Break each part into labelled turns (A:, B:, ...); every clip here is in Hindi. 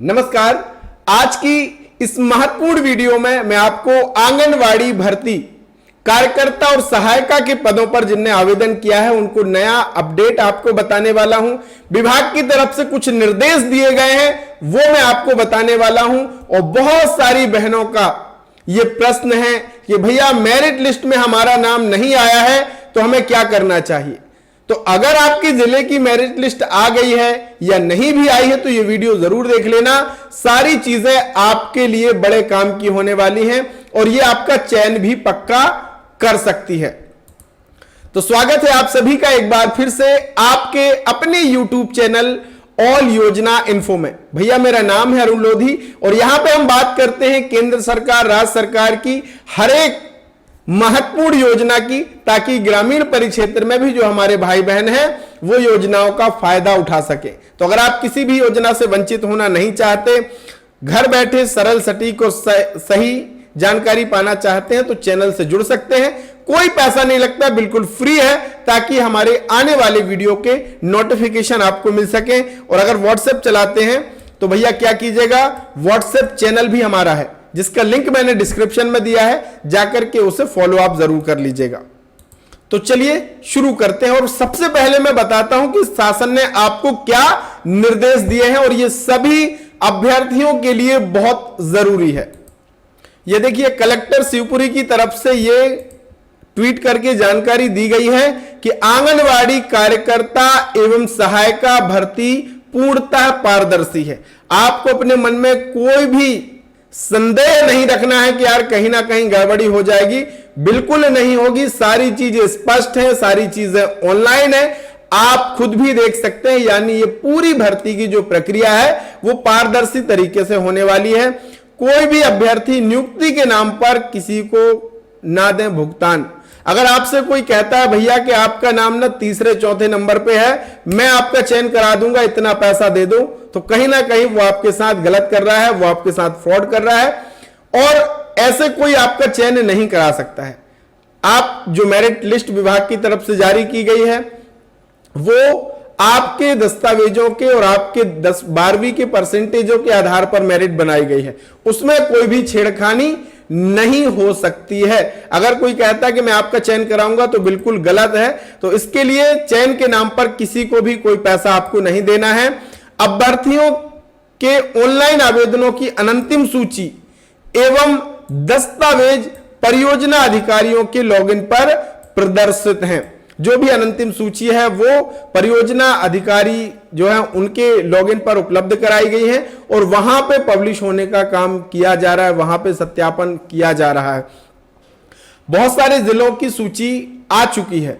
A: नमस्कार। आज की इस महत्वपूर्ण वीडियो में मैं आपको आंगनवाड़ी भर्ती कार्यकर्ता और सहायिका के पदों पर जिनने आवेदन किया है उनको नया अपडेट आपको बताने वाला हूं। विभाग की तरफ से कुछ निर्देश दिए गए हैं वो मैं आपको बताने वाला हूं। और बहुत सारी बहनों का यह प्रश्न है कि भैया मेरिट लिस्ट में हमारा नाम नहीं आया है तो हमें क्या करना चाहिए। तो अगर आपके जिले की मेरिट लिस्ट आ गई है या नहीं भी आई है तो यह वीडियो जरूर देख लेना। सारी चीजें आपके लिए बड़े काम की होने वाली हैं और यह आपका चयन भी पक्का कर सकती है। तो स्वागत है आप सभी का एक बार फिर से आपके अपने YouTube चैनल ऑल योजना इन्फो में। भैया मेरा नाम है अरुण लोधी और यहां पे हम बात करते हैं केंद्र सरकार राज्य सरकार की हर एक महत्वपूर्ण योजना की, ताकि ग्रामीण परिक्षेत्र में भी जो हमारे भाई बहन हैं वो योजनाओं का फायदा उठा सके। तो अगर आप किसी भी योजना से वंचित होना नहीं चाहते, घर बैठे सरल सटीक और सही जानकारी पाना चाहते हैं तो चैनल से जुड़ सकते हैं। कोई पैसा नहीं लगता, बिल्कुल फ्री है, ताकि हमारे आने वाले वीडियो के नोटिफिकेशन आपको मिल सके। और अगर व्हाट्सएप चलाते हैं तो भैया क्या कीजिएगा, व्हाट्सएप चैनल भी हमारा है जिसका लिंक मैंने डिस्क्रिप्शन में दिया है, जाकर के उसे फॉलो आप जरूर कर लीजिएगा। तो चलिए शुरू करते हैं। और सबसे पहले मैं बताता हूं कि शासन ने आपको क्या निर्देश दिए हैं और ये सभी अभ्यर्थियों के लिए बहुत जरूरी है। ये देखिए, कलेक्टर शिवपुरी की तरफ से ये ट्वीट करके जानकारी दी गई है कि आंगनवाड़ी कार्यकर्ता एवं सहायिका भर्ती पूर्णतः पारदर्शी है। आपको अपने मन में कोई भी संदेह नहीं रखना है कि यार कहीं ना कहीं गड़बड़ी हो जाएगी, बिल्कुल नहीं होगी। सारी चीजें स्पष्ट है, सारी चीजें ऑनलाइन है, आप खुद भी देख सकते हैं। यानी ये पूरी भर्ती की जो प्रक्रिया है वो पारदर्शी तरीके से होने वाली है। कोई भी अभ्यर्थी नियुक्ति के नाम पर किसी को ना दें भुगतान। अगर आपसे कोई कहता है भैया कि आपका नाम ना तीसरे चौथे नंबर पे है, मैं आपका चयन करा दूंगा, इतना पैसा दे दो, तो कहीं ना कहीं वो आपके साथ गलत कर रहा है, वो आपके साथ फ्रॉड कर रहा है और ऐसे कोई आपका चयन नहीं करा सकता है। आप जो मेरिट लिस्ट विभाग की तरफ से जारी की गई है वो आपके दस्तावेजों के और आपके 10-12वीं के परसेंटेजों के आधार पर मेरिट बनाई गई है, उसमें कोई भी छेड़खानी नहीं हो सकती है। अगर कोई कहता है कि मैं आपका चयन कराऊंगा तो बिल्कुल गलत है। तो इसके लिए चयन के नाम पर किसी को भी कोई पैसा आपको नहीं देना है। अभ्यर्थियों के ऑनलाइन आवेदनों की अंतिम सूची एवं दस्तावेज परियोजना अधिकारियों के लॉगिन पर प्रदर्शित हैं। जो भी अंतिम सूची है वो परियोजना अधिकारी जो है उनके लॉगिन पर उपलब्ध कराई गई है और वहां पे पब्लिश होने का काम किया जा रहा है, वहां पे सत्यापन किया जा रहा है। बहुत सारे जिलों की सूची आ चुकी है,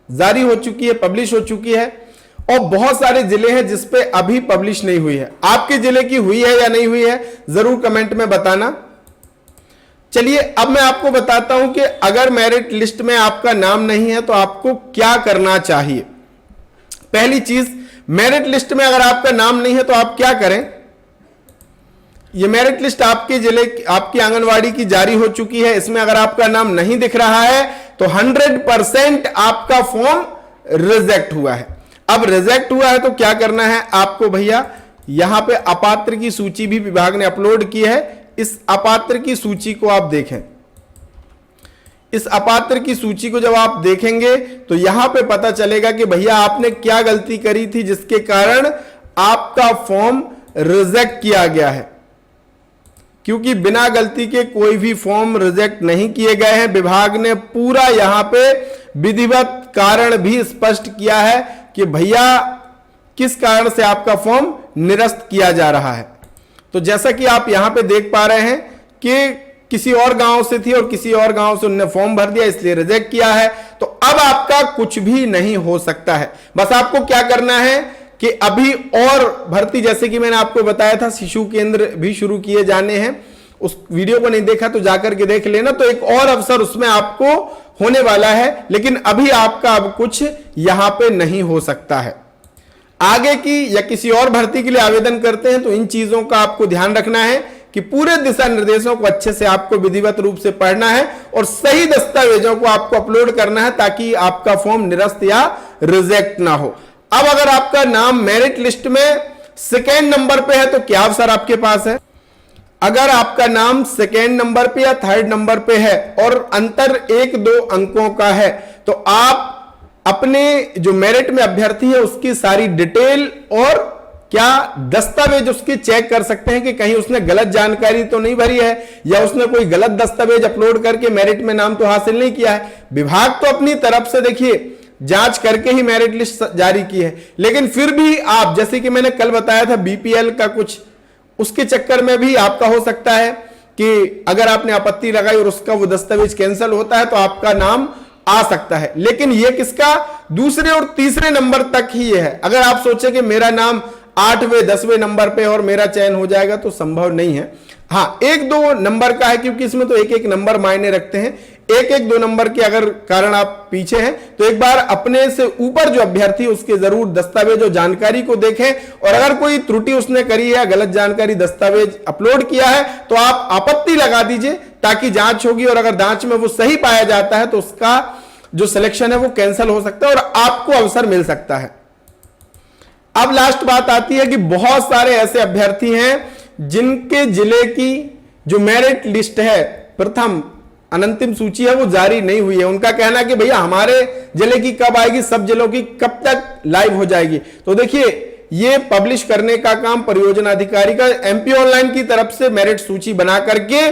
A: जारी हो चुकी है, पब्लिश हो चुकी है और बहुत सारे जिले हैं जिसपे अभी पब्लिश नहीं हुई है। आपके जिले की हुई है या नहीं हुई है जरूर कमेंट में बताना। चलिए अब मैं आपको बताता हूं कि अगर मेरिट लिस्ट में आपका नाम नहीं है तो आपको क्या करना चाहिए। पहली चीज, मेरिट लिस्ट में अगर आपका नाम नहीं है तो आप क्या करें। यह मेरिट लिस्ट आपके जिले आपकी आंगनवाड़ी की जारी हो चुकी है। इसमें अगर आपका नाम नहीं दिख रहा है तो 100% आपका फॉर्म रिजेक्ट हुआ है। अब रिजेक्ट हुआ है तो क्या करना है आपको भैया, यहां पे अपात्र की सूची भी विभाग ने अपलोड की है। इस अपात्र की सूची को आप देखें। इस अपात्र की सूची को जब आप देखेंगे तो यहां पे पता चलेगा कि भैया आपने क्या गलती करी थी जिसके कारण आपका फॉर्म रिजेक्ट किया गया है। क्योंकि बिना गलती के कोई भी फॉर्म रिजेक्ट नहीं किए गए हैं। विभाग ने पूरा यहां पे विधिवत कारण भी स्पष्ट किया है कि भैया किस कारण से आपका फॉर्म निरस्त किया जा रहा है। तो जैसा कि आप यहां पे देख पा रहे हैं कि किसी और गांव से थी और किसी और गांव से उन्होंने फॉर्म भर दिया इसलिए रिजेक्ट किया है। तो अब आपका कुछ भी नहीं हो सकता है। बस आपको क्या करना है कि अभी और भर्ती, जैसे कि मैंने आपको बताया था शिशु केंद्र भी शुरू किए जाने हैं। उस वीडियो को नहीं देखा तो जाकर के देख लेना। तो एक और अवसर उसमें आपको होने वाला है, लेकिन अभी आपका अब कुछ यहां पे नहीं हो सकता है। आगे की या किसी और भर्ती के लिए आवेदन करते हैं तो इन चीजों का आपको ध्यान रखना है कि पूरे दिशा निर्देशों को अच्छे से आपको विधिवत रूप से पढ़ना है और सही दस्तावेजों को आपको अपलोड करना है ताकि आपका फॉर्म निरस्त या रिजेक्ट ना हो। अब अगर आपका नाम मेरिट लिस्ट में सेकेंड नंबर पे है तो क्या अवसर आपके पास है? अगर आपका नाम सेकेंड नंबर पे या थर्ड नंबर पे है और अंतर 1-2 अंकों का है तो आप अपने जो मेरिट में अभ्यर्थी है उसकी सारी डिटेल और क्या दस्तावेज उसके चेक कर सकते हैं कि कहीं उसने गलत जानकारी तो नहीं भरी है या उसने कोई गलत दस्तावेज अपलोड करके मेरिट में नाम तो हासिल नहीं किया है। विभाग तो अपनी तरफ से देखिए जांच करके ही मेरिट लिस्ट जारी की है, लेकिन फिर भी आप, जैसे कि मैंने कल बताया था बीपीएल का कुछ, उसके चक्कर में भी आपका हो सकता है कि अगर आपने आपत्ति लगाई और उसका वो दस्तावेज कैंसिल होता है तो आपका नाम आ सकता है। लेकिन ये किसका, दूसरे और तीसरे नंबर तक ही ये है। अगर आप सोचे कि मेरा नाम 8वें 10वें नंबर पे और मेरा चयन हो जाएगा तो संभव नहीं है। हाँ, 1-2 नंबर का है क्योंकि इसमें तो एक नंबर मायने रखते हैं। 1-2 नंबर के अगर कारण आप पीछे हैं तो एक बार अपने से ऊपर जो अभ्यर्थी है उसके जरूर दस्तावेज और जानकारी को देखें, और अगर कोई त्रुटि उसने करी है, गलत जानकारी दस्तावेज अपलोड किया है तो आप आपत्ति लगा दीजिए ताकि जांच होगी, और अगर जांच में वो सही पाया जाता है तो उसका जो सिलेक्शन है वो कैंसिल हो सकता है और आपको अवसर मिल सकता है। अब लास्ट बात आती है कि बहुत सारे ऐसे अभ्यर्थी हैं जिनके जिले की जो मेरिट लिस्ट है, प्रथम अनंतिम सूची है, वो जारी नहीं हुई है। उनका कहना है कि भैया हमारे जिले की कब आएगी, सब जिलों की कब तक लाइव हो जाएगी। तो देखिए ये पब्लिश करने का काम परियोजना अधिकारी का एमपी ऑनलाइन की तरफ से मेरिट सूची बना करके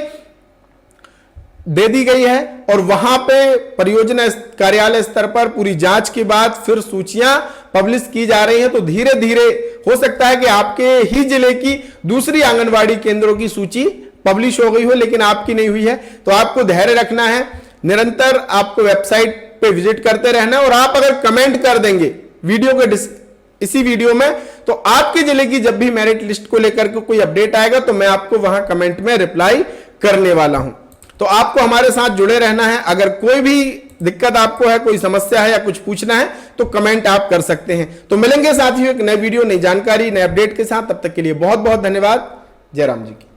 A: दे दी गई है और वहां पे परियोजना कार्यालय स्तर पर पूरी जांच के बाद फिर सूचियां पब्लिश की जा रही हैं। तो धीरे धीरे हो सकता है कि आपके ही जिले की दूसरी आंगनवाड़ी केंद्रों की सूची पब्लिश हो गई हो लेकिन आपकी नहीं हुई है। तो आपको धैर्य रखना है, निरंतर आपको वेबसाइट पे विजिट करते रहना है, और आप अगर कमेंट कर देंगे वीडियो के इसी वीडियो में तो आपके जिले की जब भी मेरिट लिस्ट को लेकर के कोई अपडेट आएगा तो मैं आपको वहां कमेंट में रिप्लाई करने वाला हूं। तो आपको हमारे साथ जुड़े रहना है। अगर कोई भी दिक्कत आपको है, कोई समस्या है या कुछ पूछना है तो कमेंट आप कर सकते हैं। तो मिलेंगे साथियों एक नए वीडियो, नई जानकारी, नए अपडेट के साथ। तब तक के लिए बहुत बहुत धन्यवाद। जय राम जी की।